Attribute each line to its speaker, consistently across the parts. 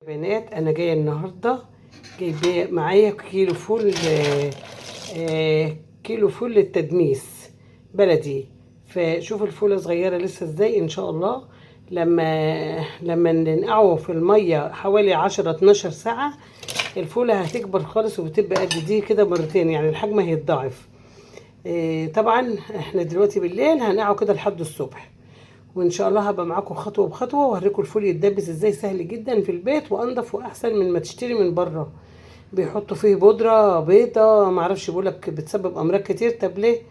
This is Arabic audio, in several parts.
Speaker 1: بنات، انا جايه النهارده جايبه معايا كيلو فول. كيلو فول للتدميس بلدي. فشوف الفوله صغيره لسه ازاي ان شاء الله. لما ننقعه في الميه حوالي 10 12 ساعه الفوله هتكبر خالص وبتبقى قد دي كده مرتين، يعني الحجم هيتضاعف. طبعا احنا دلوقتي بالليل هنقعه كده لحد الصبح، وان شاء الله هبقى معاكم خطوه بخطوه واوريكم الفول يتدبس ازاي. سهل جدا في البيت وانضف واحسن من ما تشتري من بره. بيحطوا فيه بودره بيضه معرفش، بيقولك بتسبب امراض كتير. طب ليه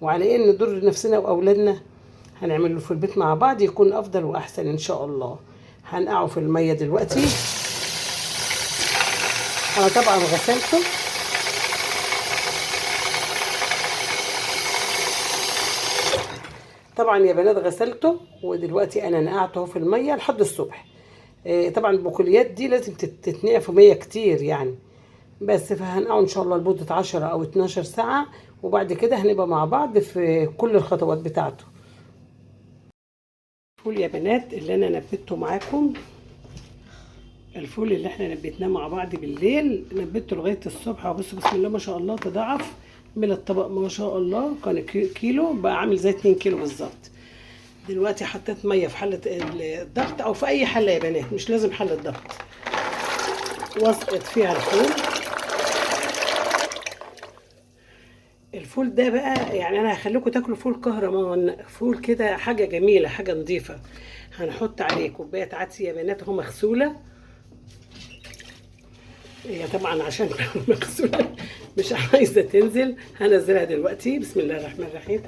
Speaker 1: وعلى ايه نضر نفسنا واولادنا؟ هنعمله في البيت مع بعض يكون افضل واحسن ان شاء الله. هنقعه في الميه دلوقتي. انا طبعا غسلته. طبعا يا بنات غسلته، ودلوقتي انا نقعته في الميه لحد الصبح. طبعا البقوليات دي لازم تتنقع في ميه كتير يعني. بس فهنقعه ان شاء الله لمده 10 او 12 ساعه، وبعد كده هنبقى مع بعض في كل الخطوات بتاعته. الفول يا بنات اللي انا نبته معاكم، الفول اللي احنا نبتناه مع بعض بالليل نبته لغايه الصبح. بص بسم الله ما شاء الله تضاعف من الطبق ما شاء الله. كان كيلو بقى عامل زي 2 كيلو بالظبط. دلوقتي حطيت ميه في حله الضغط او في اي حله يا بنات، مش لازم حله ضغط. واسقط فيها الفول. الفول ده بقى يعني انا هخليكم تاكلوا فول كهرمان، فول كده حاجه جميله حاجه نظيفه. هنحط عليه كوبايه عدس يا بنات اهو مغسوله. هي طبعا عشان مغسوله مش عايزه تنزل، هنزلها دلوقتي. بسم الله الرحمن الرحيم.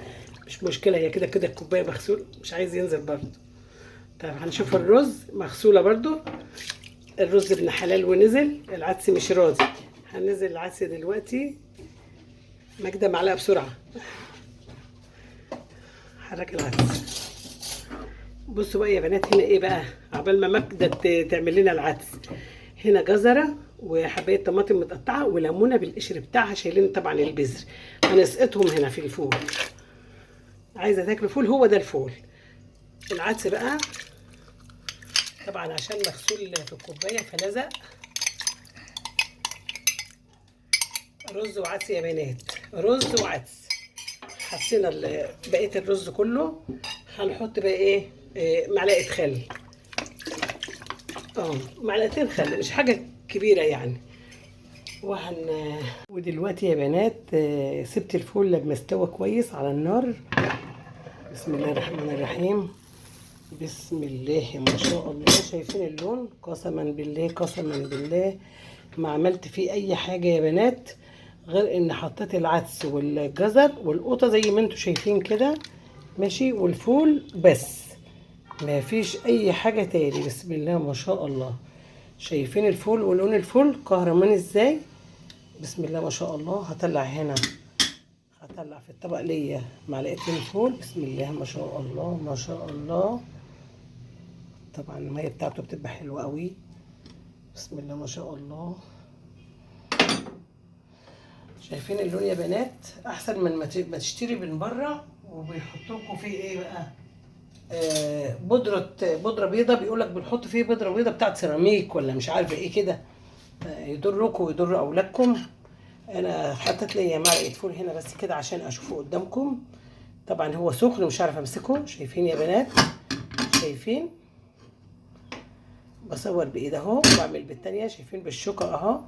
Speaker 1: مش مشكله، هي كده كده الكوبايه مغسول مش عايز ينزل برضه. طب هنشوف الرز مغسوله برضه. الرز ابن حلال ونزل، العدس مش راضي. هننزل العدس دلوقتي. ماجدة معلقه بسرعه. حرك العدس. بصوا بقى يا بنات هنا ايه بقى، عبال ما ماجدة تعمل لنا العدس. هنا جزرة وحباية طماطم متقطعة وليمونة بالقشر بتاعها شايلين طبعا البذر. هنسقطهم هنا في الفول. عايزة تاكلوا فول هو ده الفول. العدس بقى طبعا عشان مغسول في الكوباية فلزق. رز وعدس يا بنات، رز وعدس. حطينا بقية الرز كله. هنحط بقى ايه، معلقة خل. معلقتين خل مش حاجة كبيرة يعني. ودلوقتي يا بنات سبت الفول لما استوى كويس على النار. بسم الله الرحمن الرحيم. بسم الله ما شاء الله. شايفين اللون؟ قسما بالله قسما بالله ما عملت فيه اي حاجة يا بنات غير ان حطيت العدس والجزر والقوطة زي ما انتوا شايفين كده ماشي، والفول بس. ما فيش اي حاجة تاني. بسم الله ما شاء الله. شايفين الفول ولون الفول كهرمان ازاي؟ بسم الله ما شاء الله. هطلع في الطبق ليا معلقتين فول. بسم الله ما شاء الله ما شاء الله. طبعا الميه بتاعته بتبقى حلوه قوي. بسم الله ما شاء الله. شايفين اللون يا بنات؟ احسن من ما تشتري من بره وبيحطوا لكم فيه ايه بقى، بودره بيضه. بيقول لك بنحط فيه بودره بيضه بتاعت سيراميك ولا مش عارفه ايه كده. يضركم ويضر اولادكم. انا حطيت لي معلقه فول هنا بس كده عشان اشوفه قدامكم. طبعا هو سخن مش عارفه امسكه. شايفين يا بنات؟ شايفين؟ بصور بايد اهو وبعمل بالتانيه. شايفين بالشوكه اهو.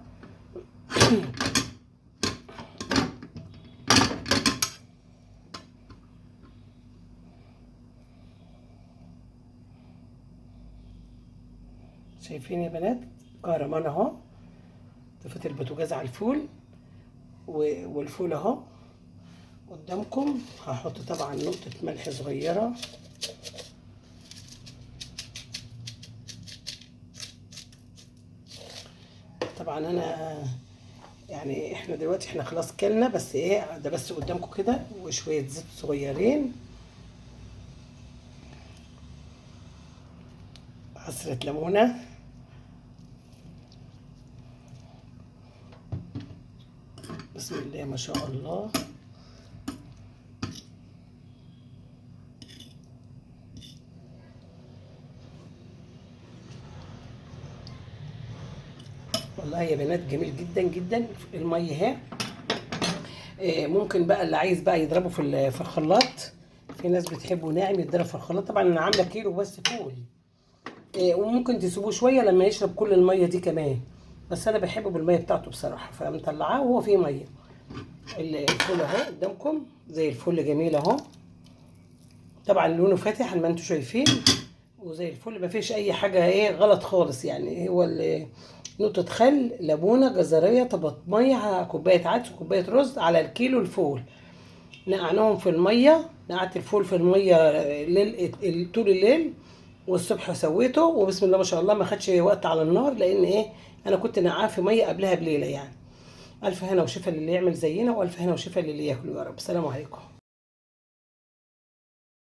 Speaker 1: شايفين يا بنات؟ كهرمان اهو. طفيت البوتاجاز على الفول والفول اهو قدامكم. هحط طبعا نقطه ملح صغيره. طبعا انا يعني احنا دلوقتي خلاص كلنا، بس ايه ده بس قدامكم كده وشويه زيت صغيرين. عصره ليمونه. بسم الله ما شاء الله. والله يا بنات جميل جدا جدا الميه اهي. ممكن بقى اللي عايز بقى يضربه في الخلاط، في ناس بتحبه ناعم يتضرب في الخلاط. طبعا انا عامله كيلو بس فول، وممكن تسيبوه شويه لما يشرب كل الميه دي كمان، بس انا بحبه بالميه بتاعته بصراحه، فمطلعاه وهو فيه ميه. الفول اهو قدامكم زي الفل جميل اهو، طبعا لونه فاتح ما انتم شايفين، وزي الفل ما فيش اي حاجه غلط خالص يعني. هو نقطه خل، ليمونه، جزريه، طماطميه، كوبايه عدس وكوبايه رز على الكيلو الفول. نقعناهم في الميه، نقعت الفول في الميه طول الليل، والصبح سويته وبسم الله ما شاء الله ما خدش وقت على النار، لان انا كنت نقعاه في ميه قبلها بليله يعني. الف هنا وشفا للي يعمل زينا، والف هنا وشفا للي ياكل. يا رب. السلام عليكم.